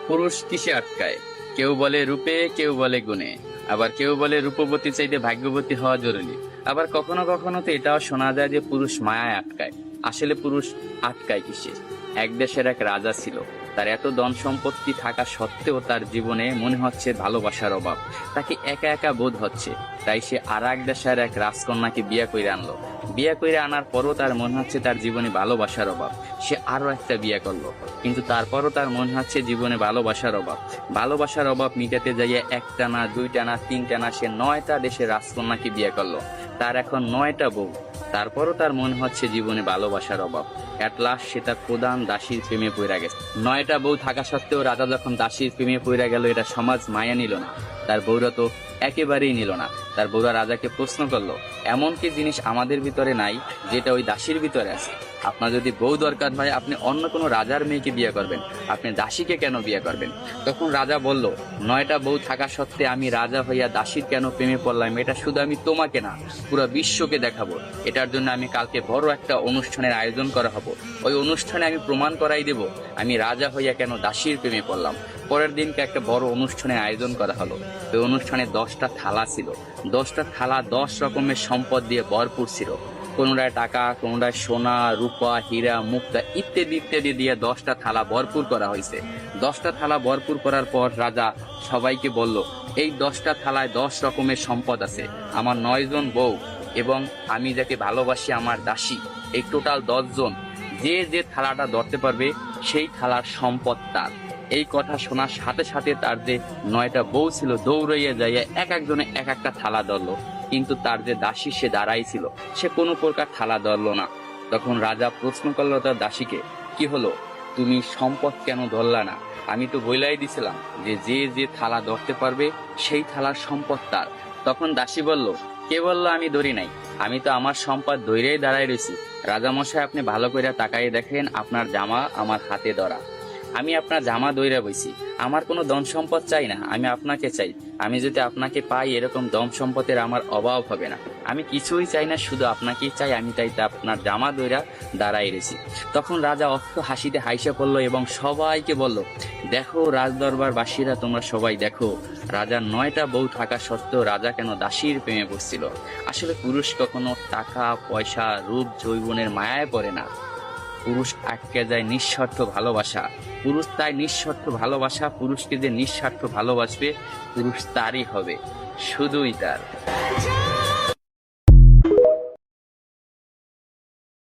পুরুষ কিসে আটকায়? কেউ বলে রূপে, কেউ বলে গুণে, আবার কেউ বলে রূপবতী চাইতে ভাগ্যবতী হওয়া জরুরি। আবার কখনো কখনো তো এটাও শোনা যায় যে পুরুষ মায়ায় আটকায়। আসলে পুরুষ আটকায় কিসে? এক দেশের এক রাজা ছিল। তার এত ধন সম্পত্তি থাকা সত্ত্বেও তার জীবনে মনে হচ্ছে ভালোবাসার অভাব। তাকে একা একা বোধ হচ্ছে। তাই সে আর এক দেশের এক রাজকন্যাকে বিয়ে করে আনলো। বিয়ে করে আনার পরও তার মনে হচ্ছে তার জীবনে ভালোবাসার অভাব। সে আরো একটা বিয়ে করলো, কিন্তু তারপরও তার মনে হচ্ছে জীবনে ভালোবাসার অভাব। ভালোবাসার অভাব মিটাতে যাইয়ে একটা না, দুইটা না, তিনটা না, সে 9টা দেশের রাজকন্যাকে বিয়ে করলো। তার এখন 9টা বউ। তারপরও তার মনে হচ্ছে জীবনে ভালোবাসার অভাব। এট লাস্ট সে তার প্রধান দাসীর প্রেমে পড়ে গেছে। 9টা বউ থাকা সত্ত্বেও রাজা যখন দাসীর প্রেমে পড়ে গেল, এটা সমাজ মায়া নিল না। তার বউরা তো একেবারেই নিল না। তার বউরা রাজাকে প্রশ্ন করলো, এমন কি জিনিস আমাদের ভিতরে নাই যেটা ওই দাসীর ভিতরে আছে? আপনার যদি বউ দরকার হয়, আপনি অন্য কোনো রাজার মেয়েকে বিয়ে করবেন, আপনি দাসীকে কেন বিয়ে করবেন? তখন রাজা বলল, 9টা বউ থাকা সত্ত্বে আমি রাজা হইয়া দাসীর কেন প্রেমে পড়লাম, এটা শুধু আমি তোমাকে না, পুরো বিশ্বকে দেখাবো। এটার জন্য আমি কালকে বড় একটা অনুষ্ঠানের আয়োজন করা হবো। ওই অনুষ্ঠানে আমি প্রমাণ করাই দেব আমি রাজা হইয়া কেন দাসীর প্রেমে পড়লাম। পরের দিনকে একটা বড় অনুষ্ঠানের আয়োজন করা হলো। ওই অনুষ্ঠানে 10টা থালা ছিল। 10টা থালা 10 রকমের সম্পদ দিয়ে ভরপুর ছিল। কোনোটায় টাকা, কোনোটায় সোনা, রূপা, হীরা, মুক্তা ইত্যাদি ইত্যাদি দিয়ে 10টা থালা ভরপুর করা হয়েছে। 10টা থালা ভরপুর করার পর রাজা সবাইকে বলল, এই 10টা থালায় 10 রকমের সম্পদ আছে। আমার 9 জন বউ এবং আমি যাকে ভালোবাসি আমার দাসী, এই টোটাল 10 জন, যে যে থালাটা ধরতে পারবে সেই থালার সম্পদ তার। এই কথা শোনার সাথে সাথে তার যে 9টা বউ ছিল দৌড়াইয়া যাইয়া এক একজনে এক একটা থালা ধরলো, কিন্তু তার যে দাসী সে দাঁড়াই ছিল, সে কোনো প্রকার থালা ধরলো না। তখন রাজা প্রশ্ন করলো তার দাসীকে, কি হলো, তুমি সম্পদ কেন ধরলা না? আমি তো বইলাই দিছিলাম যে যে যে থালা ধরতে পারবে সেই থালার সম্পদ তার। তখন দাসী বলল, কে বললো আমি ধরি নাই? আমি তো আমার সম্পদ ধইরেই দাঁড়াই রয়েছি। রাজামশাই, আপনি ভালো করে তাকাই দেখেন, আপনার জামা আমার হাতে ধরা। আমি আপনার জামা দইরা বইছি। আমার কোনো ধন সম্পদ চাই না, আমি আপনাকে চাই। আমি যদি আপনাকে পাই, এরকম ধন সম্পদের আমার অভাব হবে না। আমি কিছুই চাই না, শুধু আপনাকেই চাই। আমি তাই আপনার জামা দইরা দাঁড়াই রয়েছি। তখন রাজা অর্থ হাসিতে হাইসা পড়লো এবং সবাইকে বলল, দেখো রাজদরবারবাসীরা, তোমরা সবাই দেখো, রাজার 9টা বউ থাকা সত্ত্বেও রাজা কেন দাসীর প্রেমে পড়ছিল। আসলে পুরুষ কখনো টাকা, পয়সা, রূপ, যৌবনের মায়ায় পড়ে না। পুরুষ আটকে যায় নিঃস্বার্থ ভালোবাসা। পুরুষ তাই নিঃস্বার্থ ভালোবাসা। পুরুষকে যে নিঃস্বার্থ ভালোবাসবে, পুরুষ তারই হবে, শুধুই তার।